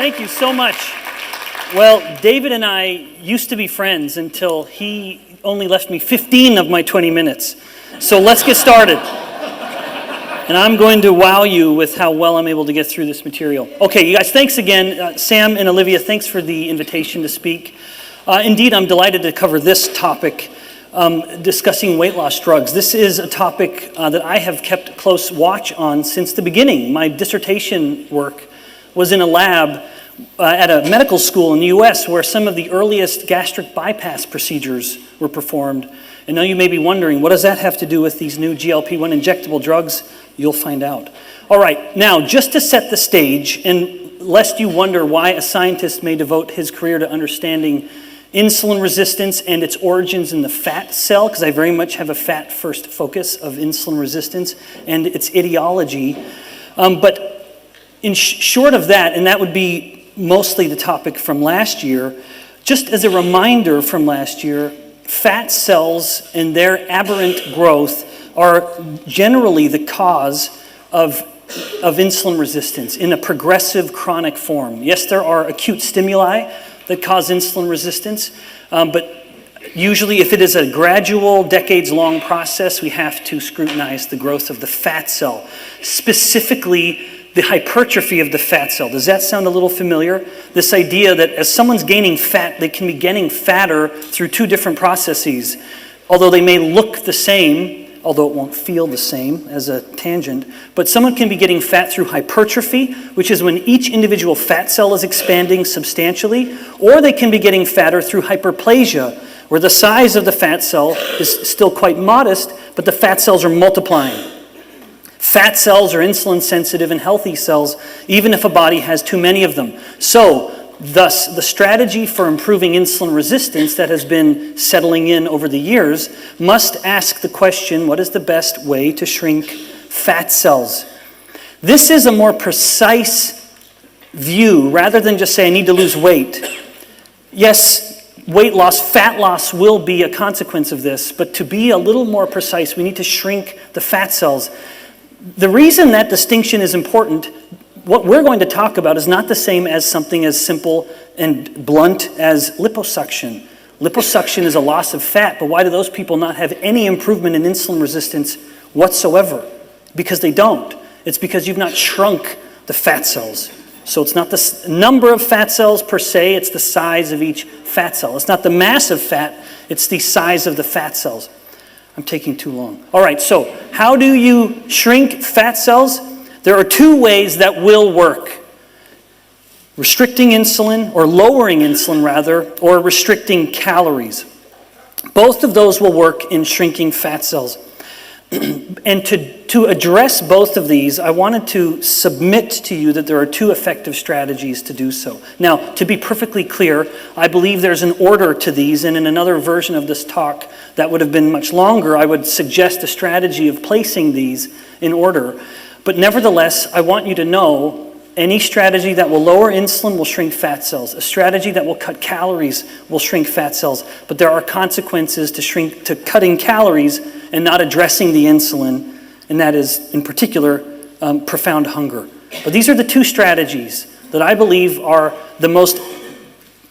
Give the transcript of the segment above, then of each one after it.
Thank you so much. Well, David and I used to be friends until he only left me 15 of my 20 minutes. So let's get started. And I'm going to wow you with how well I'm able to get through this material. Okay, you guys, thanks again. Sam and Olivia, thanks for the invitation to speak. Indeed, I'm delighted to cover this topic, discussing weight loss drugs. This is a topic that I have kept close watch on since the beginning. My dissertation work was in a lab at a medical school in the US where some of the earliest gastric bypass procedures were performed. And now you may be wondering, what does that have to do with these new GLP-1 injectable drugs? You'll find out. All right, now just to set the stage, and lest you wonder why a scientist may devote his career to understanding insulin resistance and its origins in the fat cell, because I very much have a fat-first focus of insulin resistance and its etiology. But in short of that, and that would be mostly the topic from last year, just as a reminder from last year, fat cells and their aberrant growth are generally the cause of insulin resistance in a progressive chronic form. Yes, there are acute stimuli that cause insulin resistance, but usually if it is a gradual, decades-long process, we have to scrutinize the growth of the fat cell, specifically the hypertrophy of the fat cell. Does that sound a little familiar? This idea that as someone's gaining fat, they can be getting fatter through two different processes. Although they may look the same, although it won't feel the same as a tangent, but someone can be getting fat through hypertrophy, which is when each individual fat cell is expanding substantially, or they can be getting fatter through hyperplasia, where the size of the fat cell is still quite modest, but the fat cells are multiplying. Fat cells are insulin sensitive in healthy cells, even if a body has too many of them. So, thus, the strategy for improving insulin resistance that has been settling in over the years must ask the question, what is the best way to shrink fat cells? This is a more precise view, rather than just say, I need to lose weight. Yes, weight loss, fat loss will be a consequence of this, but to be a little more precise, we need to shrink the fat cells. The reason that distinction is important, what we're going to talk about is not the same as something as simple and blunt as liposuction. Liposuction is a loss of fat, but why do those people not have any improvement in insulin resistance whatsoever? Because they don't. It's because you've not shrunk the fat cells. So it's not the number of fat cells per se, it's the size of each fat cell. It's not the mass of fat, it's the size of the fat cells. I'm taking too long. All right, so how do you shrink fat cells? There are two ways that will work. Restricting insulin, or lowering insulin rather, or restricting calories. Both of those will work in shrinking fat cells. And to address both of these, I wanted to submit to you that there are two effective strategies to do so. Now, to be perfectly clear, I believe there's an order to these, and in another version of this talk that would have been much longer, I would suggest a strategy of placing these in order. But nevertheless, I want you to know any strategy that will lower insulin will shrink fat cells. A strategy that will cut calories will shrink fat cells. But there are consequences to cutting calories and not addressing the insulin, and that is, in particular, profound hunger. But these are the two strategies that I believe are the most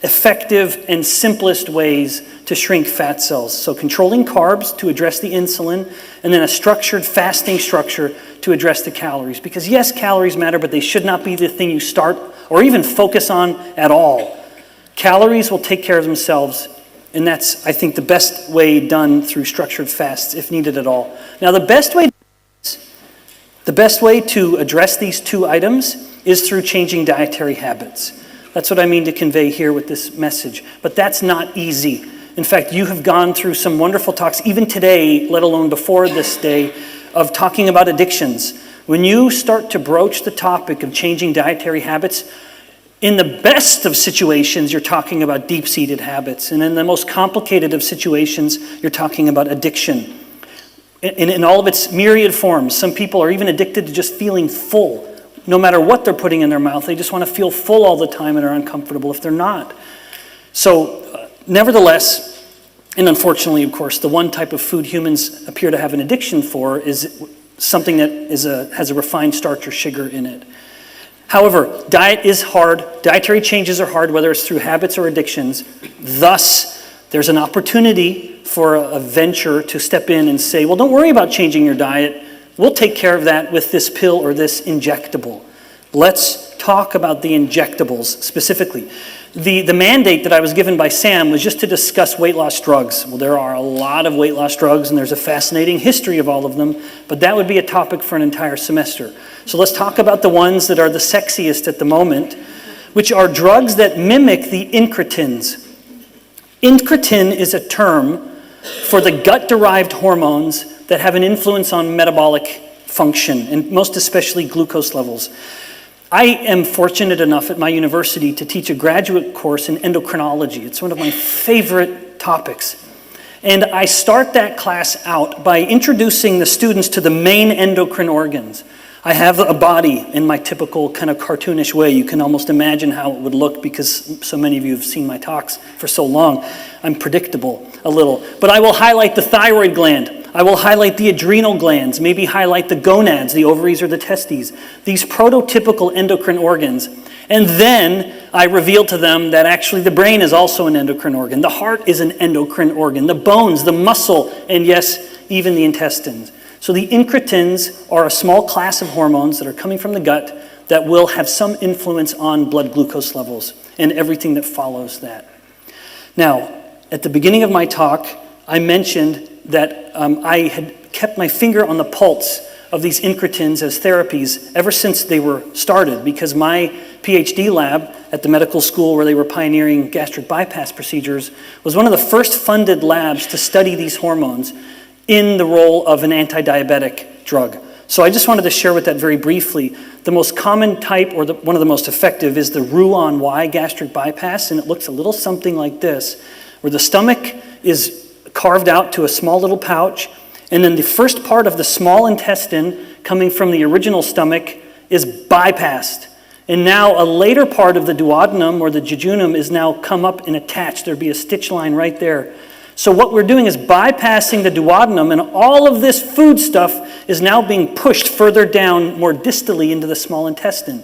effective and simplest ways to shrink fat cells. So controlling carbs to address the insulin, and then a structured fasting structure to address the calories. Because yes, calories matter, but they should not be the thing you start or even focus on at all. Calories will take care of themselves, and that's, I think, the best way done through structured fasts, if needed at all. Now, the best way to address these two items is through changing dietary habits. That's what I mean to convey here with this message. But that's not easy. In fact, you have gone through some wonderful talks, even today, let alone before this day, of talking about addictions. When you start to broach the topic of changing dietary habits, in the best of situations, you're talking about deep-seated habits. And in the most complicated of situations, you're talking about addiction. In all of its myriad forms, some people are even addicted to just feeling full. No matter what they're putting in their mouth, they just want to feel full all the time and are uncomfortable if they're not. So, nevertheless, and unfortunately, of course, the one type of food humans appear to have an addiction for is something that has a refined starch or sugar in it. However, diet is hard. Dietary changes are hard, whether it's through habits or addictions. Thus, there's an opportunity for a venture to step in and say, well, don't worry about changing your diet. We'll take care of that with this pill or this injectable. Let's talk about the injectables specifically. The mandate that I was given by Sam was just to discuss weight loss drugs. Well, there are a lot of weight loss drugs, and there's a fascinating history of all of them, but that would be a topic for an entire semester. So let's talk about the ones that are the sexiest at the moment, which are drugs that mimic the incretins. Incretin is a term for the gut-derived hormones that have an influence on metabolic function, and most especially glucose levels. I am fortunate enough at my university to teach a graduate course in endocrinology. It's one of my favorite topics. And I start that class out by introducing the students to the main endocrine organs. I have a body in my typical kind of cartoonish way. You can almost imagine how it would look because so many of you have seen my talks for so long. I'm predictable a little. But I will highlight the thyroid gland. I will highlight the adrenal glands, maybe highlight the gonads, the ovaries or the testes, these prototypical endocrine organs. And then I reveal to them that actually the brain is also an endocrine organ. The heart is an endocrine organ. The bones, the muscle, and yes, even the intestines. So the incretins are a small class of hormones that are coming from the gut that will have some influence on blood glucose levels and everything that follows that. Now, at the beginning of my talk, I mentioned that I had kept my finger on the pulse of these incretins as therapies ever since they were started, because my PhD lab at the medical school where they were pioneering gastric bypass procedures was one of the first funded labs to study these hormones in the role of an anti-diabetic drug. So I just wanted to share with that very briefly. The most common type, or one of the most effective, is the Roux-en-Y gastric bypass, and it looks a little something like this, where the stomach is carved out to a small little pouch, and then the first part of the small intestine coming from the original stomach is bypassed. And now a later part of the duodenum or the jejunum is now come up and attached. There'd be a stitch line right there. So what we're doing is bypassing the duodenum, and all of this food stuff is now being pushed further down more distally into the small intestine,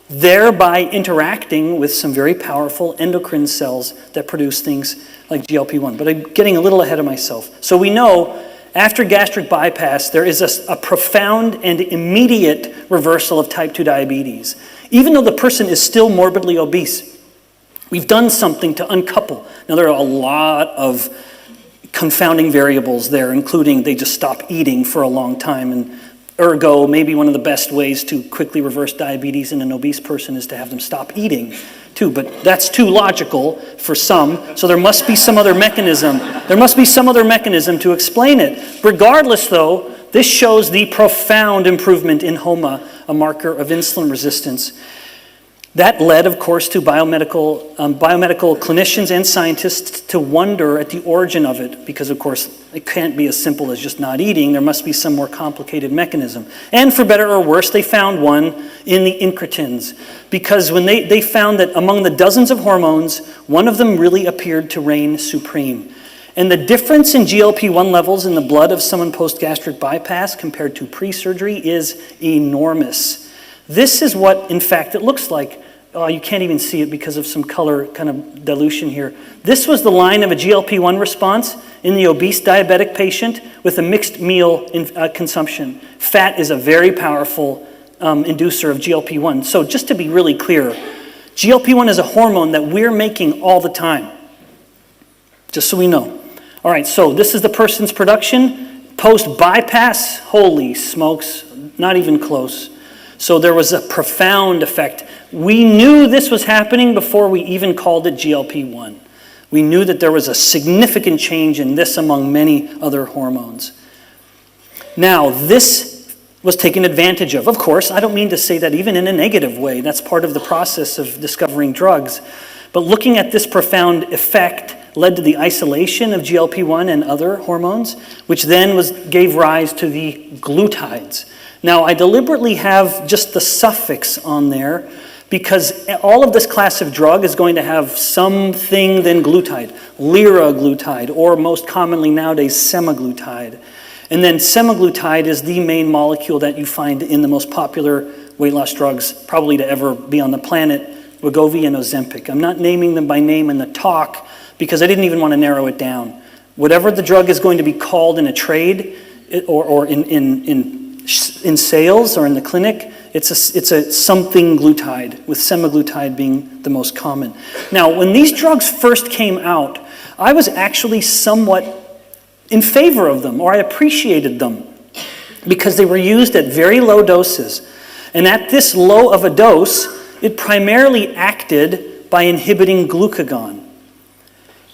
thereby interacting with some very powerful endocrine cells that produce things like GLP-1. But I'm getting a little ahead of myself. So we know after gastric bypass, there is a profound and immediate reversal of type 2 diabetes. Even though the person is still morbidly obese, we've done something to uncouple. Now, there are a lot of confounding variables there, including they just stop eating for a long time, and ergo, maybe one of the best ways to quickly reverse diabetes in an obese person is to have them stop eating too, but that's too logical for some, so there must be some other mechanism. There must be some other mechanism to explain it. Regardless, though, this shows the profound improvement in HOMA, a marker of insulin resistance. That led, of course, to biomedical clinicians and scientists to wonder at the origin of it, because, of course, it can't be as simple as just not eating. There must be some more complicated mechanism. And for better or worse, they found one in the incretins, because when they found that among the dozens of hormones, one of them really appeared to reign supreme. And the difference in GLP-1 levels in the blood of someone post-gastric bypass compared to pre-surgery is enormous. This is what, in fact, it looks like. You can't even see it because of some color kind of dilution here. This was the line of a GLP-1 response in the obese diabetic patient with a mixed meal consumption. Fat is a very powerful inducer of GLP-1. So just to be really clear, GLP-1 is a hormone that we're making all the time, just so we know. All right, so this is the person's production. Post-bypass, holy smokes, not even close. So there was a profound effect. We knew this was happening before we even called it GLP-1. We knew that there was a significant change in this among many other hormones. Now, this was taken advantage of. Of course, I don't mean to say that even in a negative way. That's part of the process of discovering drugs. But looking at this profound effect led to the isolation of GLP-1 and other hormones, which then gave rise to the glutides. Now, I deliberately have just the suffix on there because all of this class of drug is going to have something then glutide, liraglutide, or most commonly nowadays semaglutide. And then semaglutide is the main molecule that you find in the most popular weight loss drugs probably to ever be on the planet, Wegovy and Ozempic. I'm not naming them by name in the talk because I didn't even want to narrow it down. Whatever the drug is going to be called in a trade or in sales or in the clinic, it's a something glutide, with semaglutide being the most common. Now, when these drugs first came out, I was actually somewhat in favor of them, or I appreciated them, because they were used at very low doses. And at this low of a dose, it primarily acted by inhibiting glucagon.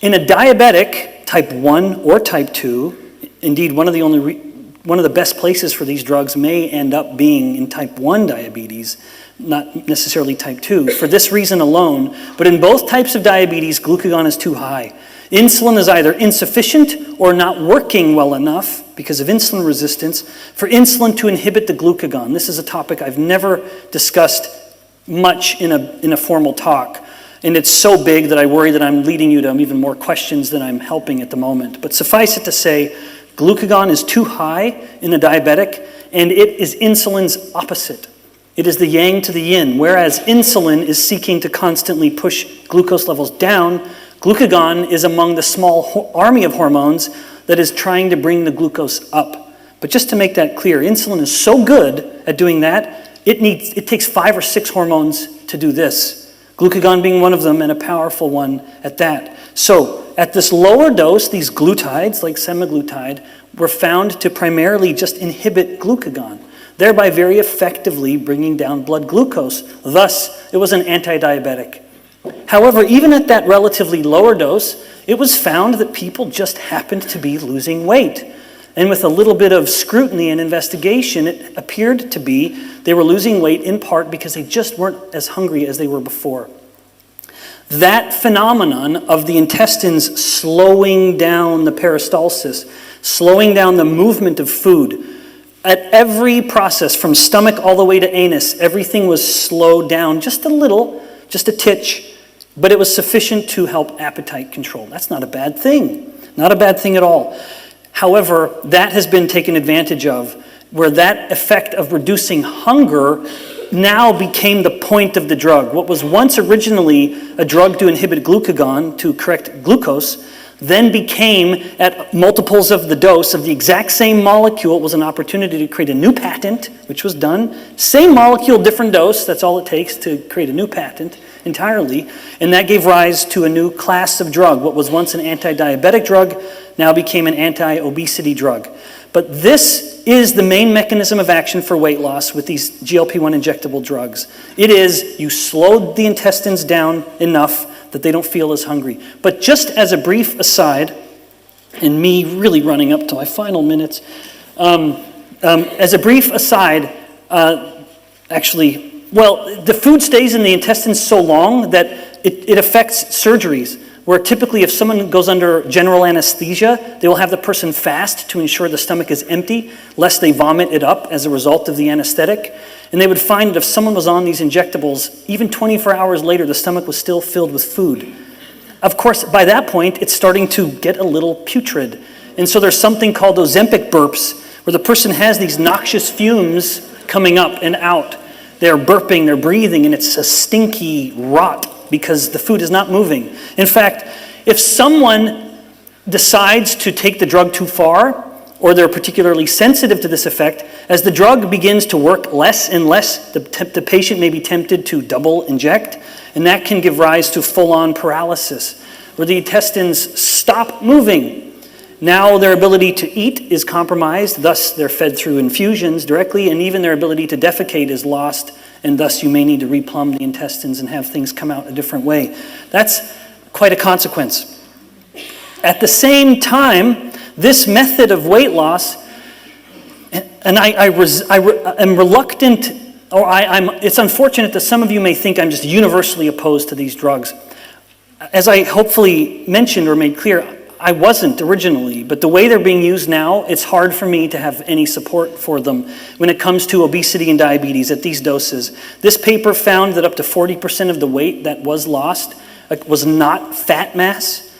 In a diabetic, type 1 or type 2, indeed one of the best places for these drugs may end up being in type 1 diabetes, not necessarily type 2, for this reason alone. But in both types of diabetes, glucagon is too high. Insulin is either insufficient or not working well enough because of insulin resistance for insulin to inhibit the glucagon. This is a topic I've never discussed much in a formal talk. And it's so big that I worry that I'm leading you to even more questions than I'm helping at the moment. But suffice it to say, glucagon is too high in a diabetic, and it is insulin's opposite. It is the yang to the yin. Whereas insulin is seeking to constantly push glucose levels down, glucagon is among the small army of hormones that is trying to bring the glucose up. But just to make that clear, insulin is so good at doing that, it takes 5 or 6 hormones to do this. Glucagon being one of them, and a powerful one at that. So at this lower dose, these glutides, like semaglutide, were found to primarily just inhibit glucagon, thereby very effectively bringing down blood glucose. Thus, it was an anti-diabetic. However, even at that relatively lower dose, it was found that people just happened to be losing weight. And with a little bit of scrutiny and investigation, it appeared to be they were losing weight in part because they just weren't as hungry as they were before. That phenomenon of the intestines slowing down the peristalsis, slowing down the movement of food, at every process from stomach all the way to anus, everything was slowed down just a little, just a titch, but it was sufficient to help appetite control. That's not a bad thing. Not a bad thing at all. However, that has been taken advantage of, where that effect of reducing hunger now became the point of the drug. What was once originally a drug to inhibit glucagon, to correct glucose, then became, at multiples of the dose of the exact same molecule, was an opportunity to create a new patent, which was done. Same molecule, different dose, that's all it takes to create a new patent entirely. And that gave rise to a new class of drug. What was once an anti-diabetic drug now became an anti-obesity drug. But this is the main mechanism of action for weight loss with these GLP-1 injectable drugs. It is, you slow the intestines down enough that they don't feel as hungry. But just as a brief aside, and me really running up to my final minutes, as a brief aside, the food stays in the intestines so long that it affects surgeries, where typically if someone goes under general anesthesia, they will have the person fast to ensure the stomach is empty, lest they vomit it up as a result of the anesthetic. And they would find that if someone was on these injectables, even 24 hours later, the stomach was still filled with food. Of course, by that point, it's starting to get a little putrid. And so there's something called Ozempic burps, where the person has these noxious fumes coming up and out. They're burping, they're breathing, and it's a stinky rot because the food is not moving. In fact, if someone decides to take the drug too far, or they're particularly sensitive to this effect, as the drug begins to work less and less, the patient may be tempted to double inject, and that can give rise to full-on paralysis, where the intestines stop moving. Now their ability to eat is compromised, thus they're fed through infusions directly, and even their ability to defecate is lost, and thus you may need to replumb the intestines and have things come out a different way. That's quite a consequence. At the same time, this method of weight loss, and I am reluctant, it's unfortunate that some of you may think I'm just universally opposed to these drugs. As I hopefully mentioned or made clear, I wasn't originally, but the way they're being used now, it's hard for me to have any support for them when it comes to obesity and diabetes at these doses. This paper found that up to 40% of the weight that was lost was not fat mass.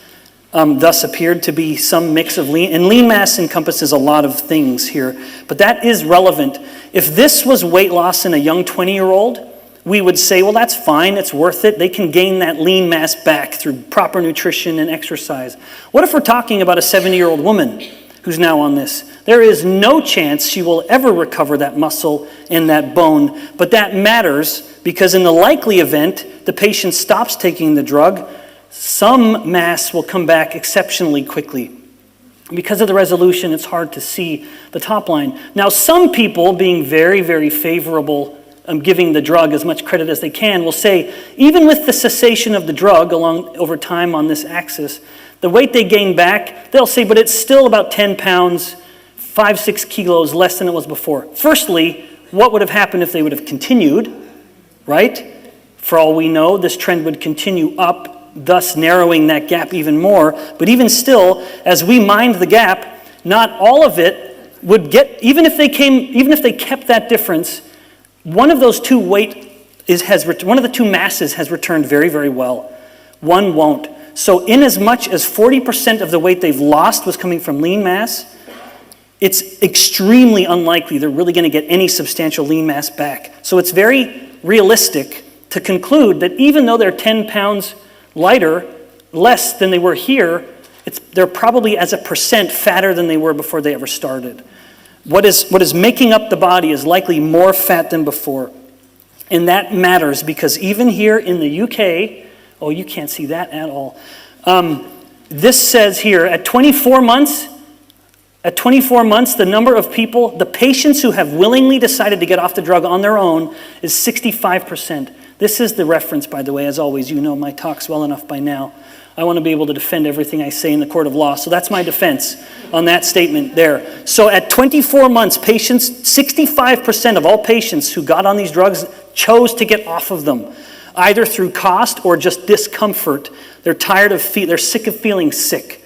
thus appeared to be some mix of lean. And lean mass encompasses a lot of things here, but that is relevant. If this was weight loss in a young 20-year-old, we would say, well, that's fine, it's worth it. They can gain that lean mass back through proper nutrition and exercise. What if we're talking about a 70-year-old woman who's now on this? There is no chance she will ever recover that muscle and that bone, but that matters because in the likely event the patient stops taking the drug, some mass will come back exceptionally quickly. Because of the resolution, it's hard to see the top line. Now, some people, being very, very favorable, giving the drug as much credit as they can, will say, even with the cessation of the drug over time on this axis, the weight they gain back, they'll say, but it's still about 10 pounds, 5-6 kilos less than it was before. Firstly, what would have happened if they would have continued, right? For all we know, this trend would continue up, thus narrowing that gap even more. But even still, as we mind the gap, not all of it would get, even if they kept that difference, one of those two one of the two masses has returned very, very well. One won't. So in as much as 40% of the weight they've lost was coming from lean mass, it's extremely unlikely they're really going to get any substantial lean mass back. So it's very realistic to conclude that even though they're 10 pounds lighter, less than they were here, they're probably as a percent fatter than they were before they ever started. What is making up the body is likely more fat than before. And that matters because even here in the UK, oh, you can't see that at all. This says here, at 24 months, the number of people, the patients who have willingly decided to get off the drug on their own is 65%. This is the reference, by the way. As always, you know my talks well enough by now. I want to be able to defend everything I say in the court of law. So that's my defense on that statement there. So at 24 months, 65% of all patients who got on these drugs chose to get off of them, either through cost or just discomfort. They're they're sick of feeling sick.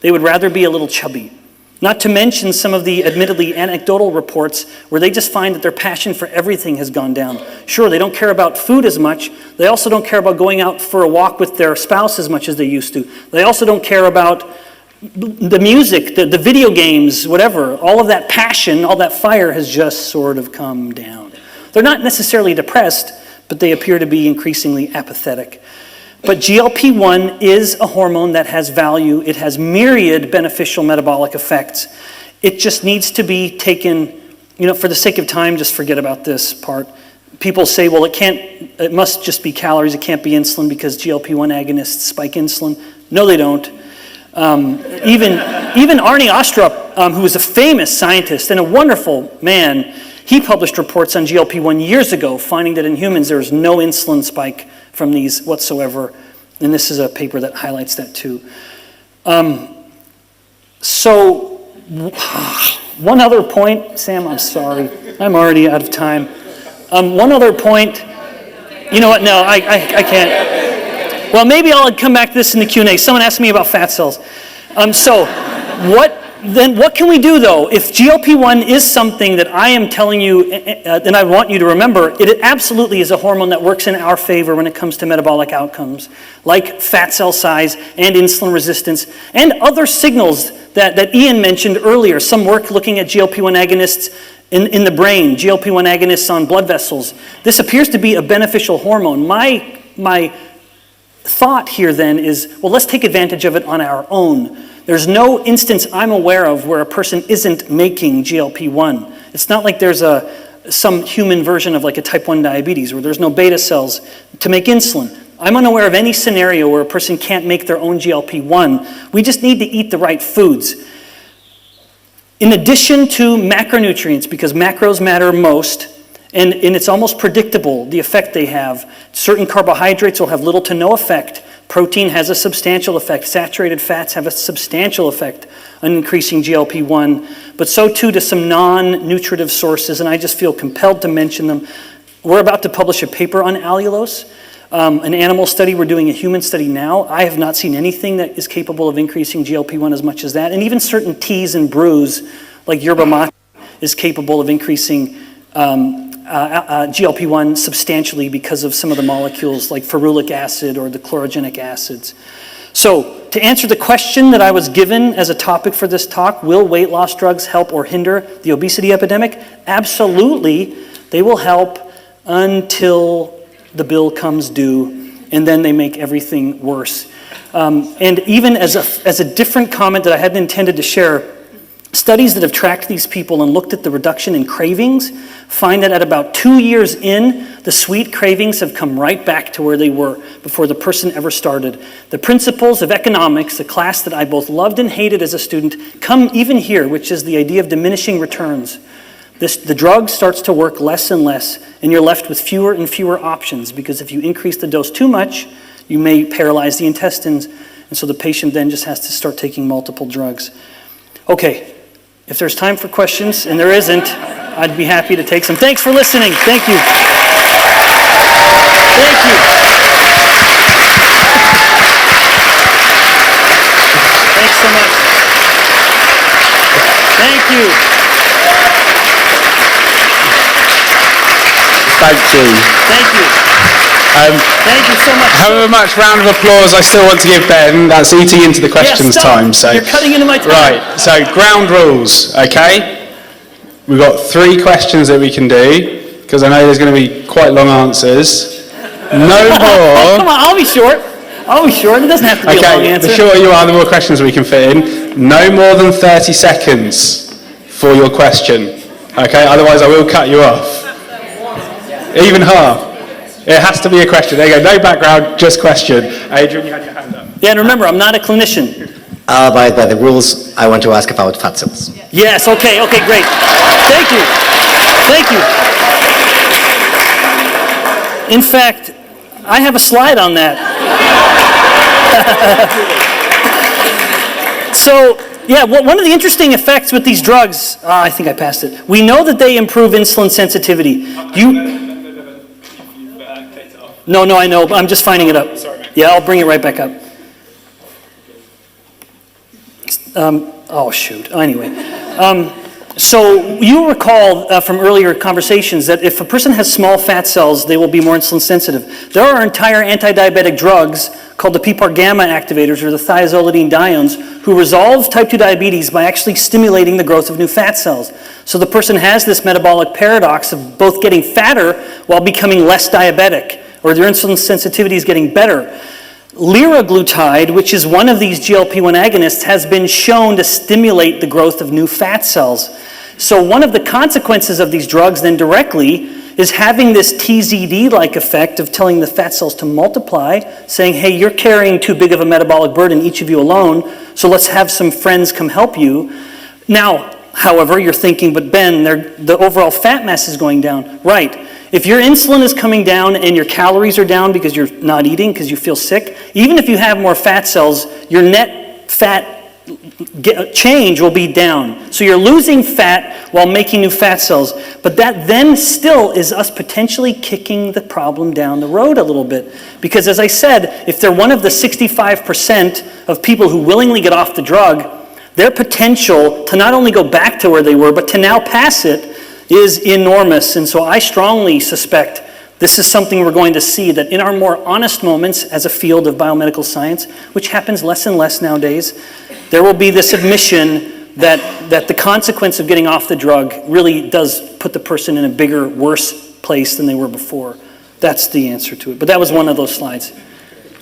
They would rather be a little chubby. Not to mention some of the admittedly anecdotal reports where they just find that their passion for everything has gone down. Sure, they don't care about food as much. They also don't care about going out for a walk with their spouse as much as they used to. They also don't care about the music, the video games, whatever. All of that passion, all that fire has just sort of come down. They're not necessarily depressed, but they appear to be increasingly apathetic. But GLP-1 is a hormone that has value. It has myriad beneficial metabolic effects. It just needs to be taken, for the sake of time, just forget about this part. People say, well, it must just be calories. It can't be insulin because GLP-1 agonists spike insulin. No, they don't. Even Arne Ostrup, who was a famous scientist and a wonderful man, he published reports on GLP-1 years ago, finding that in humans there was no insulin spike from these whatsoever. And this is a paper that highlights that too. So one other point, Sam, I'm sorry. I'm already out of time. One other point. You know what? No, I can't. Well, maybe I'll come back to this in the Q&A. Someone asked me about fat cells. So what can we do, though? If GLP-1 is something that I am telling you, and I want you to remember, it absolutely is a hormone that works in our favor when it comes to metabolic outcomes, like fat cell size and insulin resistance, and other signals that Ian mentioned earlier. Some work looking at GLP-1 agonists in the brain, GLP-1 agonists on blood vessels. This appears to be a beneficial hormone. My thought here then is, well, let's take advantage of it on our own. There's no instance I'm aware of where a person isn't making GLP-1. It's not like there's some human version of like a type 1 diabetes where there's no beta cells to make insulin. I'm unaware of any scenario where a person can't make their own GLP-1. We just need to eat the right foods. In addition to macronutrients, because macros matter most, and it's almost predictable the effect they have. Certain carbohydrates will have little to no effect. Protein has a substantial effect. Saturated fats have a substantial effect on increasing GLP-1, but so too do some non-nutritive sources, and I just feel compelled to mention them. We're about to publish a paper on allulose, an animal study. We're doing a human study now. I have not seen anything that is capable of increasing GLP-1 as much as that, and even certain teas and brews, like yerba mate, is capable of increasing GLP-1 substantially because of some of the molecules like ferulic acid or the chlorogenic acids. So to answer the question that I was given as a topic for this talk, will weight loss drugs help or hinder the obesity epidemic? Absolutely. They will help until the bill comes due, and then they make everything worse. And even as a different comment that I hadn't intended to share, studies that have tracked these people and looked at the reduction in cravings find that at about 2 years in, the sweet cravings have come right back to where they were before the person ever started. The principles of economics, a class that I both loved and hated as a student, come even here, which is the idea of diminishing returns. The drug starts to work less and less, and you're left with fewer and fewer options, because if you increase the dose too much, you may paralyze the intestines, and so the patient then just has to start taking multiple drugs. Okay, if there's time for questions, and there isn't, I'd be happy to take some. Thanks for listening. Thank you. Thank you. Thanks so much. Thank you. Thank you. Thank you. Thank you so much. However much round of applause I still want to give Ben, that's eating into the questions time. So you're cutting into my time. Right, so ground rules, okay? We've got 3 questions that we can do, because I know there's going to be quite long answers. No more. Come on, I'll be short. I'll be short. It doesn't have to be a long answer. The shorter you are, the more questions we can fit in. No more than 30 seconds for your question. Okay, otherwise I will cut you off. Even half. It has to be a question. There you go. No background, just question. Adrian, you had your hand up. Yeah, and remember, I'm not a clinician. I'll abide by the rules. I want to ask about fat cells. Yes, okay, great. Thank you. Thank you. In fact, I have a slide on that. So, yeah, one of the interesting effects with these drugs, I think I passed it. We know that they improve insulin sensitivity. No, I know, but I'm just finding it up. Yeah, I'll bring it right back up. Anyway. So you recall from earlier conversations that if a person has small fat cells, they will be more insulin sensitive. There are entire anti-diabetic drugs called the PPAR gamma activators, or the thiazolidinediones, who resolve type 2 diabetes by actually stimulating the growth of new fat cells. So the person has this metabolic paradox of both getting fatter while becoming less diabetic, or their insulin sensitivity is getting better. Liraglutide, which is one of these GLP-1 agonists, has been shown to stimulate the growth of new fat cells. So one of the consequences of these drugs then directly is having this TZD-like effect of telling the fat cells to multiply, saying, hey, you're carrying too big of a metabolic burden, each of you alone, so let's have some friends come help you. Now, however, you're thinking, but Ben, the overall fat mass is going down. Right. If your insulin is coming down and your calories are down because you're not eating, because you feel sick, even if you have more fat cells, your net fat change will be down. So you're losing fat while making new fat cells. But that then still is us potentially kicking the problem down the road a little bit. Because as I said, if they're one of the 65% of people who willingly get off the drug, their potential to not only go back to where they were, but to now pass it is enormous. And so I strongly suspect this is something we're going to see, that in our more honest moments as a field of biomedical science, which happens less and less nowadays, there will be this admission that the consequence of getting off the drug really does put the person in a bigger, worse place than they were before. That's the answer to it. But that was one of those slides.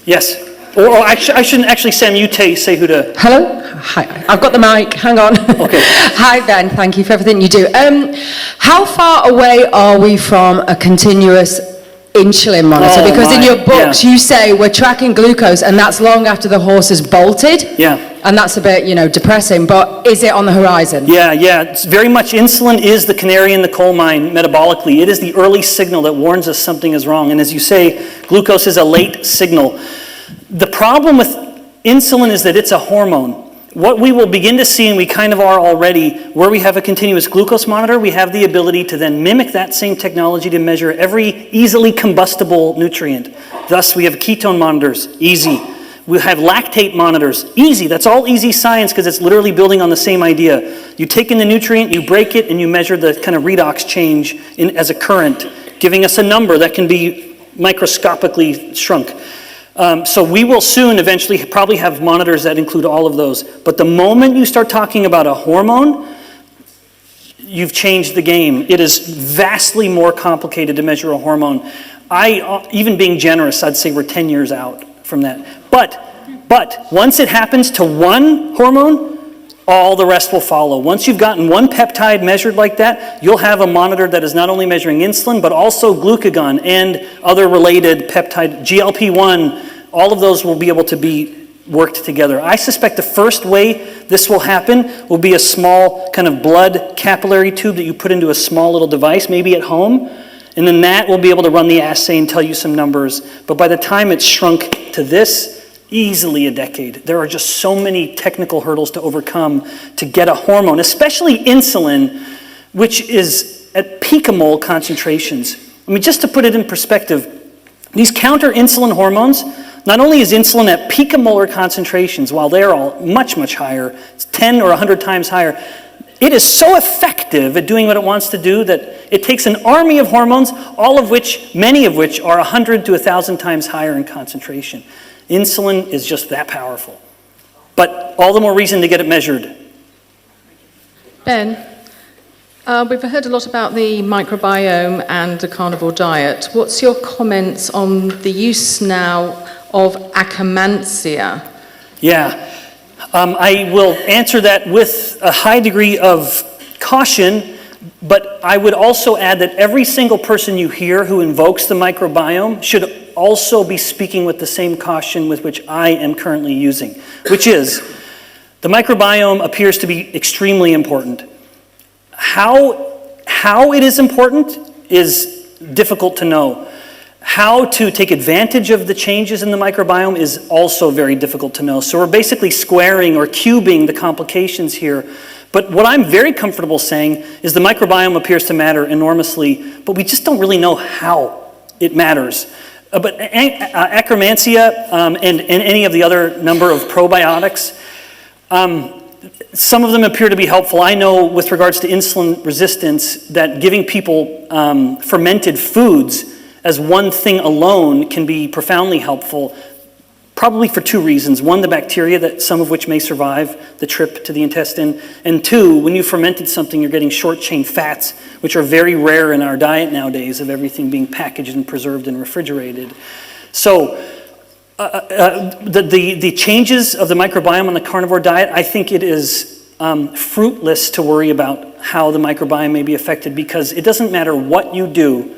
Yes? Or I shouldn't actually, Sam, you say who to... Hello? Hi. I've got the mic. Hang on. Okay. Hi, Ben. Thank you for everything you do. How far away are we from a continuous insulin monitor? Because in your books, you say we're tracking glucose, and that's long after the horse has bolted. Yeah. And that's a bit, depressing, but is it on the horizon? Yeah. It's very much, insulin is the canary in the coal mine metabolically. It is the early signal that warns us something is wrong. And as you say, glucose is a late signal. The problem with insulin is that it's a hormone. What we will begin to see, and we kind of are already, where we have a continuous glucose monitor, we have the ability to then mimic that same technology to measure every easily combustible nutrient. Thus, we have ketone monitors, easy. We have lactate monitors, easy. That's all easy science because it's literally building on the same idea. You take in the nutrient, you break it, and you measure the kind of redox change as a current, giving us a number that can be microscopically shrunk. So we will soon eventually probably have monitors that include all of those. But the moment you start talking about a hormone, you've changed the game. It is vastly more complicated to measure a hormone. Even being generous, I'd say we're 10 years out from that. But once it happens to one hormone, all the rest will follow. Once you've gotten one peptide measured like that, you'll have a monitor that is not only measuring insulin, but also glucagon and other related peptide, GLP-1, all of those will be able to be worked together. I suspect the first way this will happen will be a small kind of blood capillary tube that you put into a small little device, maybe at home, and then that will be able to run the assay and tell you some numbers. But by the time it's shrunk to this, easily a decade. There are just so many technical hurdles to overcome to get a hormone, especially insulin, which is at picomole concentrations. I mean, just to put it in perspective, these counter-insulin hormones, not only is insulin at picomolar concentrations, while they're all much, much higher, it's 10 or 100 times higher, it is so effective at doing what it wants to do that it takes an army of hormones, many of which are 100 to 1,000 times higher in concentration. Insulin is just that powerful. But all the more reason to get it measured. Ben, we've heard a lot about the microbiome and the carnivore diet. What's your comments on the use now of akkermansia? Yeah, I will answer that with a high degree of caution, but I would also add that every single person you hear who invokes the microbiome should also be speaking with the same caution with which I am currently using, which is the microbiome appears to be extremely important. How it is important is difficult to know. How to take advantage of the changes in the microbiome is also very difficult to know. So we're basically squaring or cubing the complications here. But what I'm very comfortable saying is the microbiome appears to matter enormously, but we just don't really know how it matters. But akkermansia and any of the other number of probiotics, some of them appear to be helpful. I know with regards to insulin resistance that giving people fermented foods as one thing alone can be profoundly helpful, probably for two reasons. One, the bacteria, that some of which may survive the trip to the intestine. And two, when you fermented something, you're getting short-chain fats, which are very rare in our diet nowadays of everything being packaged and preserved and refrigerated. So the changes of the microbiome on the carnivore diet, I think it is fruitless to worry about how the microbiome may be affected because it doesn't matter what you do,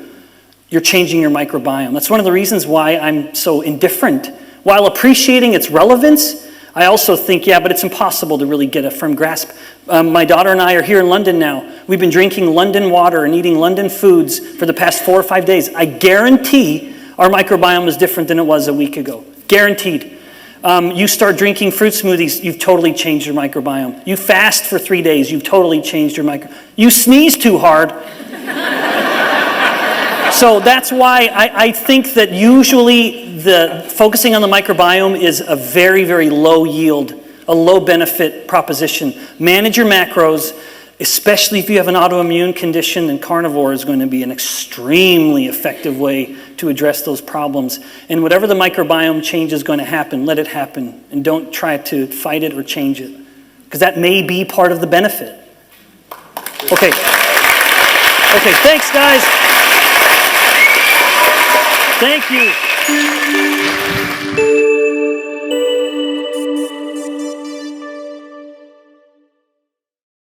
you're changing your microbiome. That's one of the reasons why I'm so indifferent. While appreciating its relevance, I also think, yeah, but it's impossible to really get a firm grasp. My daughter and I are here in London now. We've been drinking London water and eating London foods for the past 4 or 5 days. I guarantee our microbiome is different than it was a week ago. Guaranteed. You start drinking fruit smoothies, you've totally changed your microbiome. You fast for 3 days, you've totally changed your microbiome. You sneeze too hard. So that's why I think that usually the focusing on the microbiome is a very, very low yield, a low benefit proposition. Manage your macros, especially if you have an autoimmune condition, and carnivore is going to be an extremely effective way to address those problems. And whatever the microbiome change is going to happen, let it happen. And don't try to fight it or change it, because that may be part of the benefit. Okay, thanks guys. Thank you.